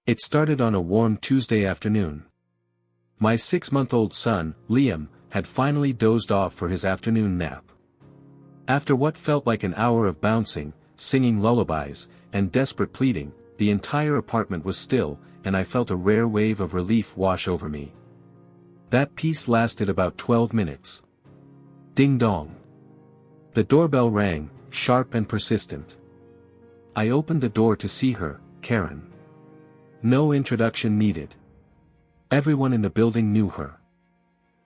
It started on a warm Tuesday afternoon. My 6-month-old son, Liam, had finally dozed off for his afternoon nap. After what felt like an hour of bouncing, singing lullabies, and desperate pleading, the entire apartment was still, and I felt a rare wave of relief wash over me. That peace lasted about 12 minutes. Ding dong. The doorbell rang, sharp and persistent. I opened the door to see her, Karen. No introduction needed. Everyone in the building knew her.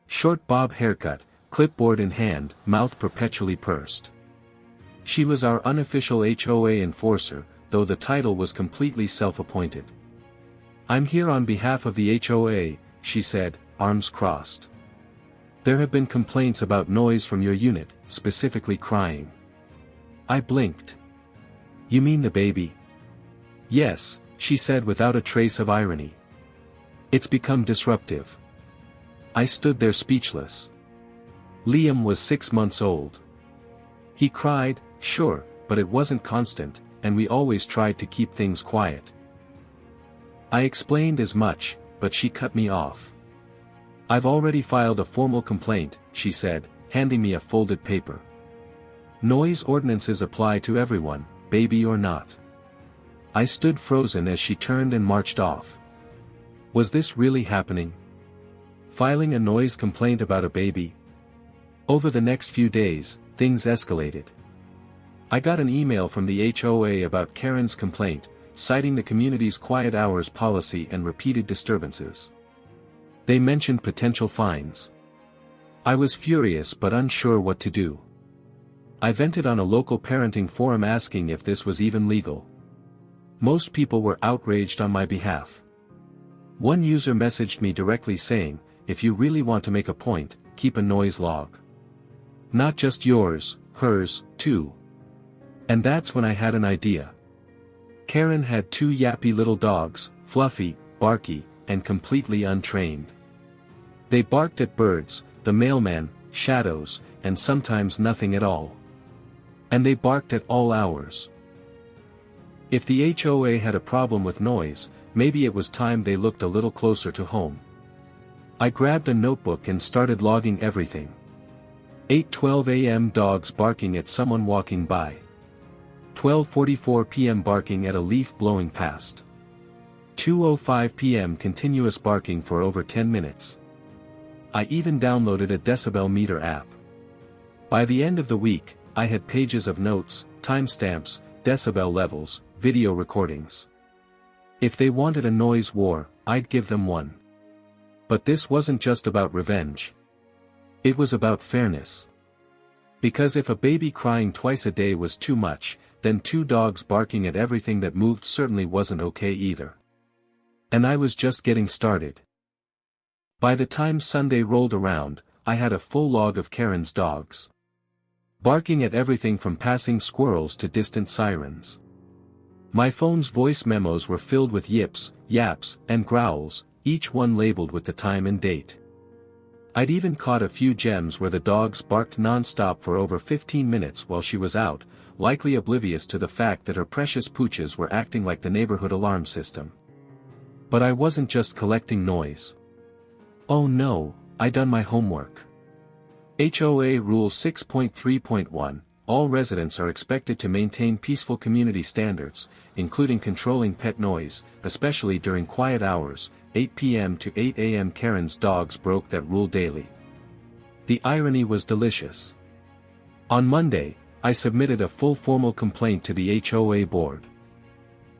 Short bob haircut, clipboard in hand, mouth perpetually pursed. She was our unofficial HOA enforcer, though the title was completely self-appointed. "I'm here on behalf of the HOA," she said, arms crossed. "There have been complaints about noise from your unit, specifically crying." I blinked. "You mean the baby?" "Yes," she said without a trace of irony. "It's become disruptive." I stood there speechless. Liam was 6 months old. He cried, sure, but it wasn't constant, and we always tried to keep things quiet. I explained as much, but she cut me off. "I've already filed a formal complaint," she said, handing me a folded paper. "Noise ordinances apply to everyone, baby or not." I stood frozen as she turned and marched off. Was this really happening? Filing a noise complaint about a baby? Over the next few days, things escalated. I got an email from the HOA about Karen's complaint, citing the community's quiet hours policy and repeated disturbances. They mentioned potential fines. I was furious but unsure what to do. I vented on a local parenting forum asking if this was even legal. Most people were outraged on my behalf. One user messaged me directly saying, "If you really want to make a point, keep a noise log. Not just yours, hers, too." And that's when I had an idea. Karen had 2 yappy little dogs, fluffy, barky, and completely untrained. They barked at birds, the mailman, shadows, and sometimes nothing at all. And they barked at all hours. If the HOA had a problem with noise, maybe it was time they looked a little closer to home. I grabbed a notebook and started logging everything. 8:12 a.m. dogs barking at someone walking by. 12:44 p.m. barking at a leaf blowing past. 2:05 p.m. continuous barking for over 10 minutes. I even downloaded a decibel meter app. By the end of the week, I had pages of notes, timestamps, decibel levels, video recordings. If they wanted a noise war, I'd give them one. But this wasn't just about revenge. It was about fairness. Because if a baby crying twice a day was too much, then 2 dogs barking at everything that moved certainly wasn't okay either. And I was just getting started. By the time Sunday rolled around, I had a full log of Karen's dogs. Barking at everything from passing squirrels to distant sirens. My phone's voice memos were filled with yips, yaps, and growls, each one labeled with the time and date. I'd even caught a few gems where the dogs barked non-stop for over 15 minutes while she was out, likely oblivious to the fact that her precious pooches were acting like the neighborhood alarm system. But I wasn't just collecting noise. Oh no, I'd done my homework. HOA Rule 6.3.1, all residents are expected to maintain peaceful community standards, including controlling pet noise, especially during quiet hours. 8 p.m. to 8 a.m. Karen's dogs broke that rule daily. The irony was delicious. On Monday, I submitted a full formal complaint to the HOA board.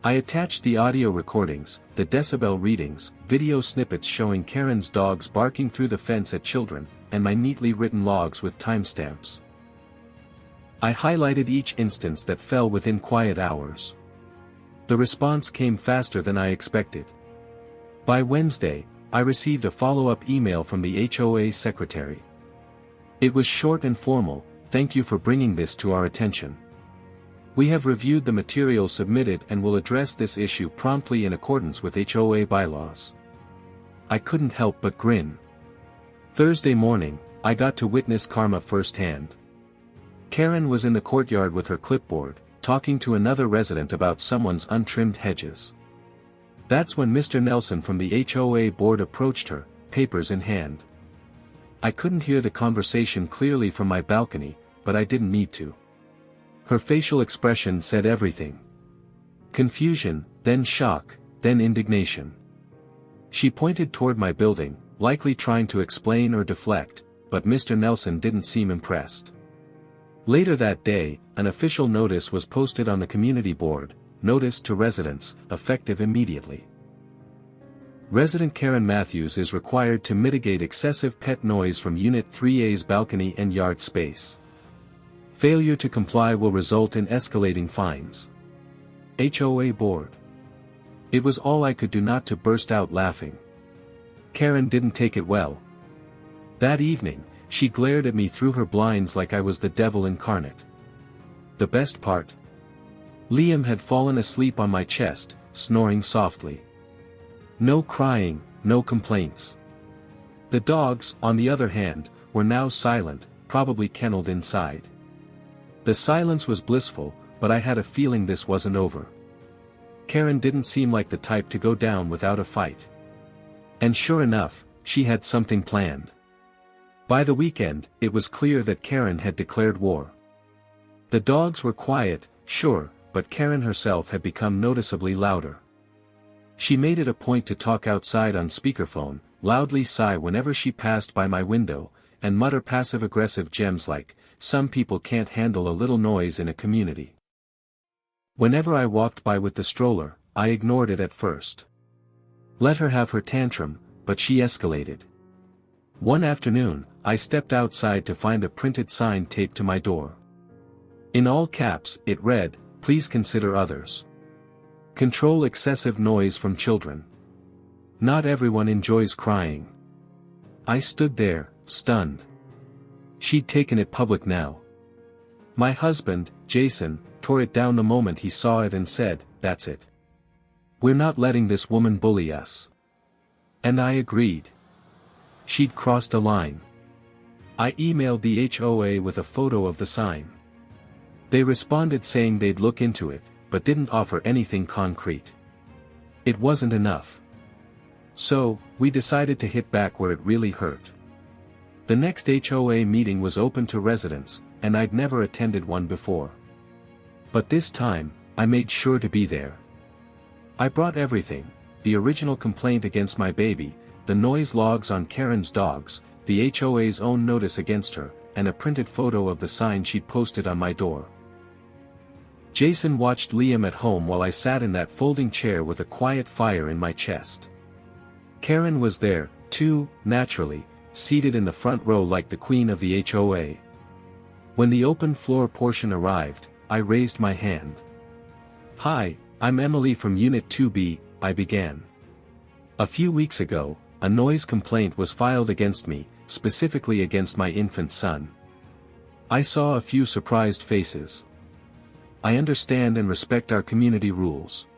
I attached the audio recordings, the decibel readings, video snippets showing Karen's dogs barking through the fence at children, and my neatly written logs with timestamps. I highlighted each instance that fell within quiet hours. The response came faster than I expected. By Wednesday, I received a follow-up email from the HOA secretary. It was short and formal, "Thank you for bringing this to our attention. We have reviewed the material submitted and will address this issue promptly in accordance with HOA bylaws." I couldn't help but grin. Thursday morning, I got to witness karma firsthand. Karen was in the courtyard with her clipboard, talking to another resident about someone's untrimmed hedges. That's when Mr. Nelson from the HOA board approached her, papers in hand. I couldn't hear the conversation clearly from my balcony, but I didn't need to. Her facial expression said everything. Confusion, then shock, then indignation. She pointed toward my building, likely trying to explain or deflect, but Mr. Nelson didn't seem impressed. Later that day, an official notice was posted on the community board, notice to residents, effective immediately. Resident Karen Matthews is required to mitigate excessive pet noise from Unit 3A's balcony and yard space. Failure to comply will result in escalating fines. HOA board. It was all I could do not to burst out laughing. Karen didn't take it well. That evening, she glared at me through her blinds like I was the devil incarnate. The best part? Liam had fallen asleep on my chest, snoring softly. No crying, no complaints. The dogs, on the other hand, were now silent, probably kennelled inside. The silence was blissful, but I had a feeling this wasn't over. Karen didn't seem like the type to go down without a fight. And sure enough, she had something planned. By the weekend, it was clear that Karen had declared war. The dogs were quiet, sure, but Karen herself had become noticeably louder. She made it a point to talk outside on speakerphone, loudly sigh whenever she passed by my window, and mutter passive-aggressive gems like, "Some people can't handle a little noise in a community." Whenever I walked by with the stroller, I ignored it at first. Let her have her tantrum, but she escalated. One afternoon, I stepped outside to find a printed sign taped to my door. In all caps, it read, "Please consider others. Control excessive noise from children. Not everyone enjoys crying." I stood there, stunned. She'd taken it public now. My husband, Jason, tore it down the moment he saw it and said, "That's it. We're not letting this woman bully us." And I agreed. She'd crossed a line. I emailed the HOA with a photo of the sign. They responded saying they'd look into it, but didn't offer anything concrete. It wasn't enough. So, we decided to hit back where it really hurt. The next HOA meeting was open to residents, and I'd never attended one before. But this time, I made sure to be there. I brought everything: the original complaint against my baby, the noise logs on Karen's dogs, the HOA's own notice against her, and a printed photo of the sign she'd posted on my door. Jason watched Liam at home while I sat in that folding chair with a quiet fire in my chest. Karen was there, too, naturally, seated in the front row like the queen of the HOA. When the open floor portion arrived, I raised my hand. "Hi, I'm Emily from Unit 2B, I began. "A few weeks ago, a noise complaint was filed against me, specifically against my infant son." I saw a few surprised faces. I understand and respect our community rules.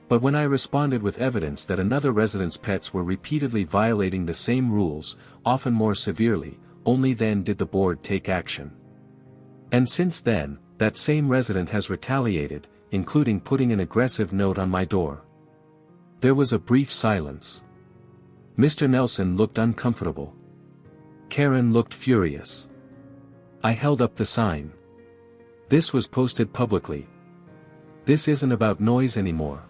But when I responded with evidence that another resident's pets were repeatedly violating the same rules, often more severely, only then did the board take action. And since then, that same resident has retaliated, including putting an aggressive note on my door. There was a brief silence. Mr. Nelson looked uncomfortable. Karen looked furious. I held up the sign. This was posted publicly. This isn't about noise anymore.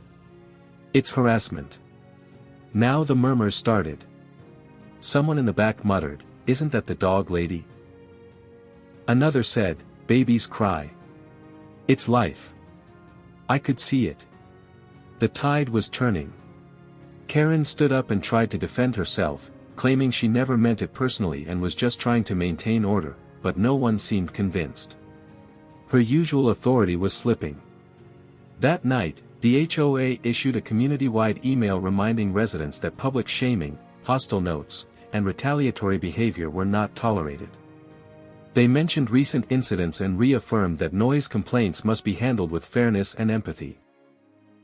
It's harassment. Now the murmurs started. Someone in the back muttered, "Isn't that the dog lady?" Another said, "Babies cry. It's life." I could see it. The tide was turning. Karen stood up and tried to defend herself, claiming she never meant it personally and was just trying to maintain order, but no one seemed convinced. Her usual authority was slipping. That night, the HOA issued a community-wide email reminding residents that public shaming, hostile notes, and retaliatory behavior were not tolerated. They mentioned recent incidents and reaffirmed that noise complaints must be handled with fairness and empathy.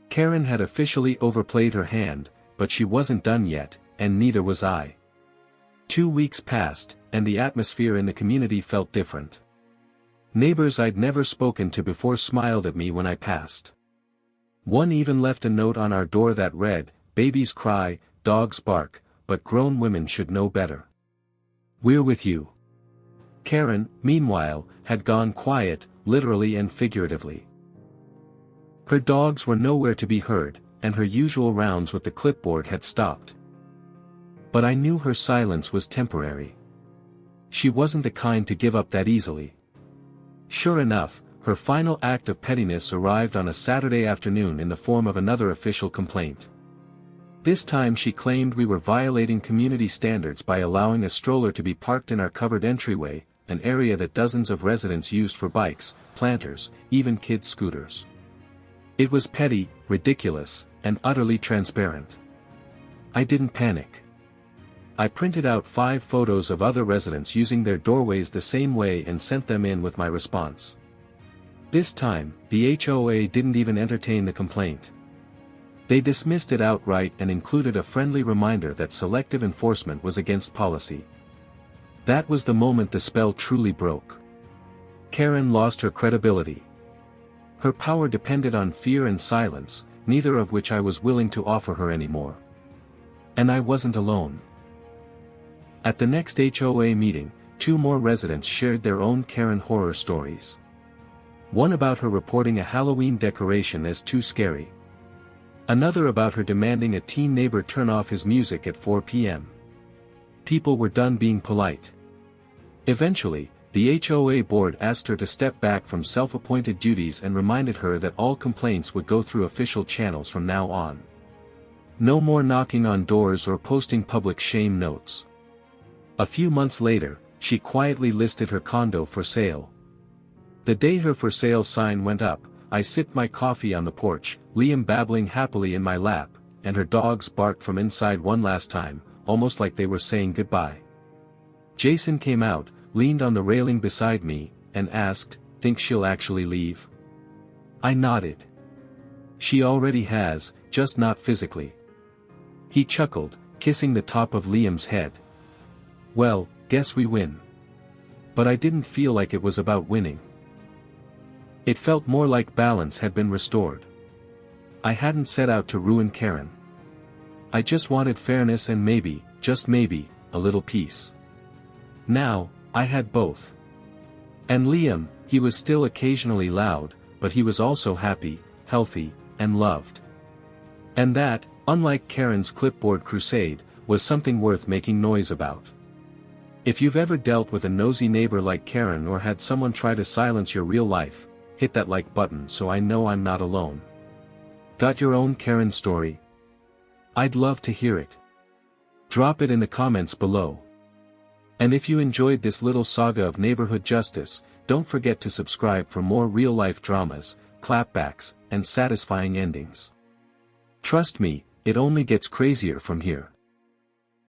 Karen had officially overplayed her hand, but she wasn't done yet, and neither was I. 2 weeks passed, and the atmosphere in the community felt different. Neighbors I'd never spoken to before smiled at me when I passed. One even left a note on our door that read, "Babies cry, dogs bark, but grown women should know better. We're with you." Karen, meanwhile, had gone quiet, literally and figuratively. Her dogs were nowhere to be heard, and her usual rounds with the clipboard had stopped. But I knew her silence was temporary. She wasn't the kind to give up that easily. Sure enough, her final act of pettiness arrived on a Saturday afternoon in the form of another official complaint. This time she claimed we were violating community standards by allowing a stroller to be parked in our covered entryway, an area that dozens of residents used for bikes, planters, even kids' scooters. It was petty, ridiculous, and utterly transparent. I didn't panic. I printed out 5 photos of other residents using their doorways the same way and sent them in with my response. This time, the HOA didn't even entertain the complaint. They dismissed it outright and included a friendly reminder that selective enforcement was against policy. That was the moment the spell truly broke. Karen lost her credibility. Her power depended on fear and silence, neither of which I was willing to offer her anymore. And I wasn't alone. At the next HOA meeting, 2 more residents shared their own Karen horror stories. One about her reporting a Halloween decoration as too scary. Another about her demanding a teen neighbor turn off his music at 4 p.m. People were done being polite. Eventually, the HOA board asked her to step back from self-appointed duties and reminded her that all complaints would go through official channels from now on. No more knocking on doors or posting public shame notes. A few months later, she quietly listed her condo for sale. The day her for sale sign went up, I sipped my coffee on the porch, Liam babbling happily in my lap, and her dogs barked from inside one last time, almost like they were saying goodbye. Jason came out, leaned on the railing beside me, and asked, "Think she'll actually leave?" I nodded. "She already has, just not physically." He chuckled, kissing the top of Liam's head. "Well, guess we win." But I didn't feel like it was about winning. It felt more like balance had been restored. I hadn't set out to ruin Karen. I just wanted fairness and maybe, just maybe, a little peace. Now, I had both. And Liam, he was still occasionally loud, but he was also happy, healthy, and loved. And that, unlike Karen's clipboard crusade, was something worth making noise about. If you've ever dealt with a nosy neighbor like Karen or had someone try to silence your real life, hit that like button so I know I'm not alone. Got your own Karen story? I'd love to hear it. Drop it in the comments below. And if you enjoyed this little saga of neighborhood justice, don't forget to subscribe for more real-life dramas, clapbacks, and satisfying endings. Trust me, it only gets crazier from here.